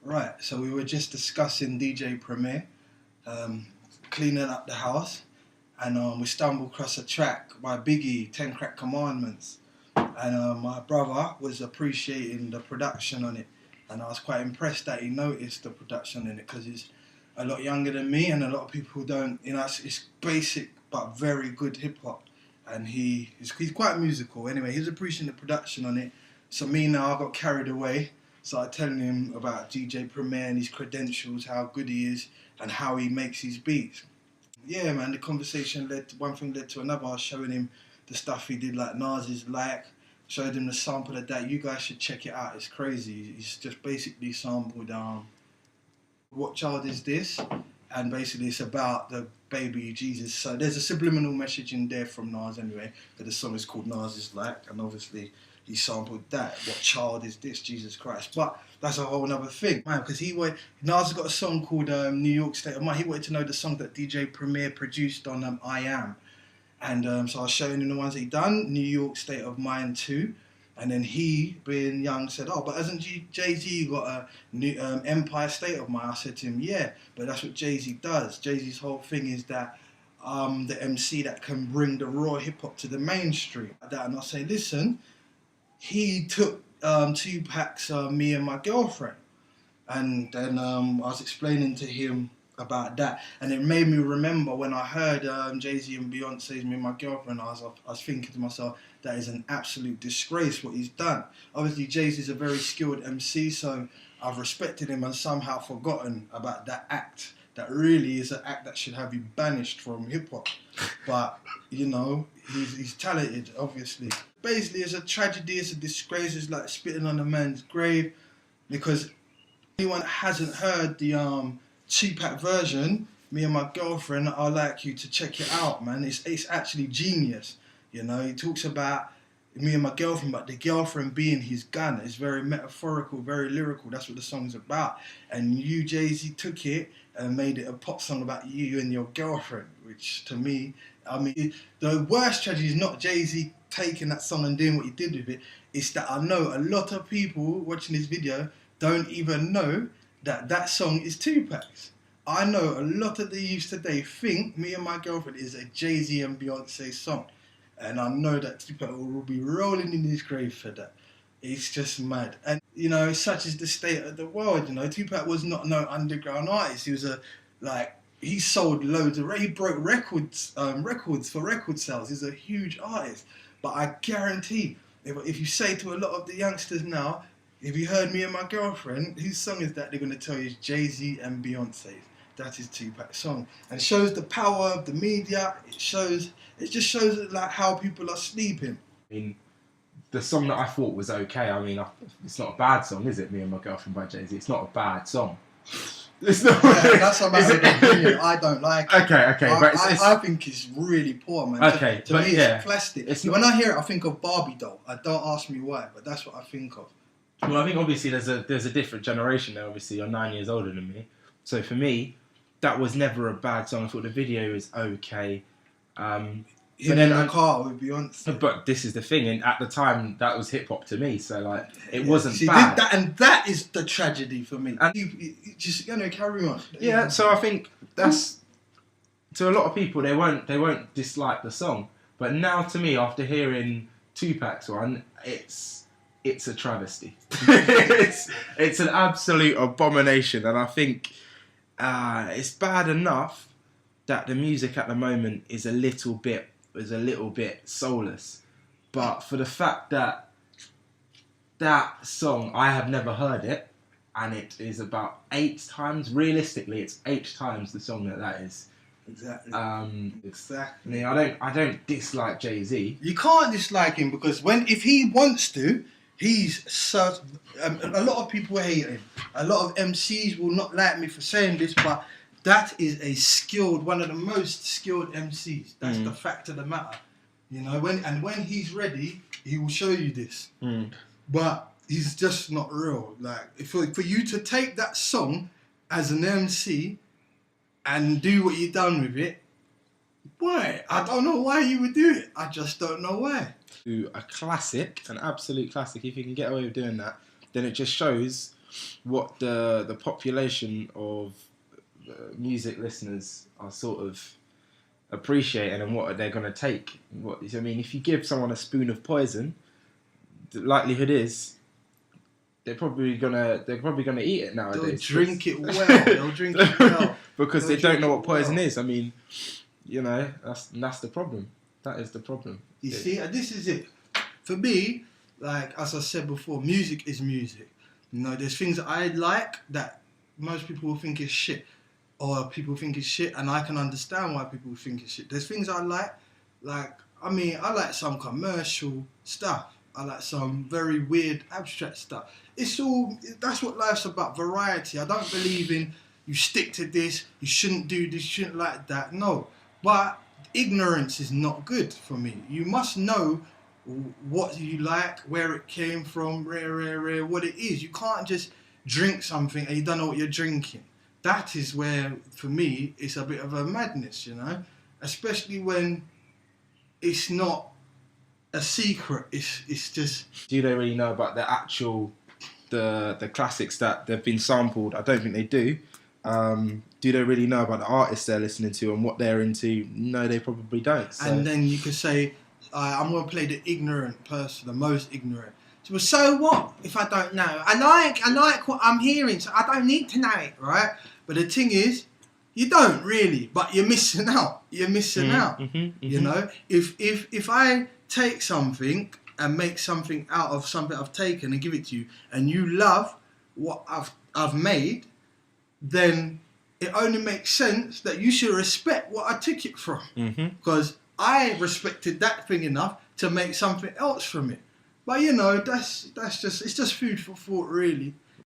Right, so we were just discussing DJ Premier, cleaning up the house, and we stumbled across a track by Biggie, 10 Crack Commandments. And my brother was appreciating the production on it, and I was quite impressed that he noticed the production in it, because he's a lot younger than me, and a lot of people don't, it's basic but very good hip-hop, and he's quite musical. Anyway, he was appreciating the production on it, so me now, I got carried away. Started telling him about DJ Premier and his credentials, how good he is, and how he makes his beats. Yeah, man, the conversation one thing led to another. I was showing him the stuff he did, like Nas's Like, showed him the sample of that. You guys should check it out, it's crazy. He's just basically sampled What Child Is This? And basically it's about the baby Jesus. So there's a subliminal message in there from Nas anyway, that the song is called Nas's Like, and obviously he sampled that. What child is this? Jesus Christ. But that's a whole other thing, man, because Nas has got a song called New York State of Mind. He wanted to know the song that DJ Premier produced on I Am. And so I was showing him the ones that he done, New York State of Mind 2. And then he, being young, said, oh, but hasn't Jay-Z got a new Empire State of Mind? I said to him, yeah, but that's what Jay-Z does. Jay-Z's whole thing is that the MC that can bring the raw hip-hop to the mainstream. And I say, listen, he took Tupac's Me and My Girlfriend, and then I was explaining to him about that, and it made me remember when I heard Jay-Z and Beyonce's Me and My Girlfriend. I was thinking to myself, that is an absolute disgrace what he's done. Obviously Jay-Z's a very skilled MC, so I've respected him and somehow forgotten about that act. That really is an act that should have you banished from hip-hop. But, he's talented, obviously. Basically, it's a tragedy, it's a disgrace, it's like spitting on a man's grave. Because anyone that hasn't heard the Tupac version, Me and My Girlfriend, I'd like you to check it out, man. It's actually genius. He talks about me and my girlfriend, but the girlfriend being his gun. Is very metaphorical, very lyrical. That's what the song's about. And you, Jay-Z, took it and made it a pop song about you and your girlfriend, which to me, the worst tragedy is not Jay-Z taking that song and doing what he did with it. It's that I know a lot of people watching this video don't even know that that song is Tupac's. I know a lot of the youth today think Me and My Girlfriend is a Jay-Z and Beyonce song. And I know that Tupac will be rolling in his grave for that. It's just mad. And, such is the state of the world, Tupac was not no underground artist. He was he sold loads he broke records for record sales. He's a huge artist. But I guarantee, if you say to a lot of the youngsters now, if you heard Me and My Girlfriend, whose song is that? They're going to tell you it's Jay-Z and Beyonce's. That is Tupac's song. And it shows the power of the media. It just shows like how people are sleeping. The song that I thought was okay, it's not a bad song, is it? Me and My Girlfriend by Jay-Z. It's not a bad song. It's not. Yeah, that's a matter of opinion. I don't like it. Okay. I think it's really poor, man. Okay, to me, it's plastic. When I hear it, I think of Barbie doll. Don't ask me why, but that's what I think of. Well, I think obviously there's a different generation there. Obviously, you're 9 years older than me. So for me, that was never a bad song. I thought the video was okay. Him in the car with Beyonce. But this is the thing, and at the time, that was hip hop to me. So it wasn't bad. Did that, and that is the tragedy for me. And you just carry on. Yeah. So I think that's to a lot of people they won't dislike the song, but now to me, after hearing Tupac's one, it's a travesty. it's an absolute abomination, and I think. It's bad enough that the music at the moment is a little bit soulless, but for the fact that that song I have never heard it, and it is about 8 times. Realistically, it's 8 times the song that is. Exactly. Exactly. I don't dislike Jay-Z. You can't dislike him because if he wants to. He's so. A lot of people hate him. A lot of MCs will not like me for saying this, but that is one of the most skilled MCs. That's the fact of the matter. When he's ready, he will show you this. But he's just not real. Like for you to take that song as an MC and do what you've done with it, why? I don't know why you would do it. I just don't know why. To a classic, an absolute classic, if you can get away with doing that, then it just shows what the population of music listeners are sort of appreciating and what they're going to take. I mean, if you give someone a spoon of poison, the likelihood is they're probably gonna eat it nowadays. They'll drink it well. They'll drink it well because they don't know what poison is. I mean, that's the problem. That is the problem. You see, and this is it. For me, like as I said before, music is music. There's things that I like that most people will think is shit, or people think is shit, and I can understand why people think it's shit. There's things I like I like some commercial stuff. I like some very weird abstract stuff. That's what life's about, variety. I don't believe in you stick to this, you shouldn't do this, you shouldn't like that. No, but ignorance is not good for me. You must know what you like, where it came from, what it is. You can't just drink something and you don't know what you're drinking. That is where, for me, it's a bit of a madness, especially when it's not a secret. It's just. Do they really know about the actual, the classics that they've been sampled? I don't think they do. Do they really know about the artists they're listening to and what they're into? No, they probably don't. So. And then you could say, I'm going to play the ignorant person, the most ignorant. So what if I don't know? I like what I'm hearing, so I don't need to know it, right? But the thing is, you don't really, but you're missing out. You're missing out. If I take something and make something out of something I've taken and give it to you, and you love what I've made, then it only makes sense that you should respect what I took it from, because I respected that thing enough to make something else from it. But that's just food for thought, really.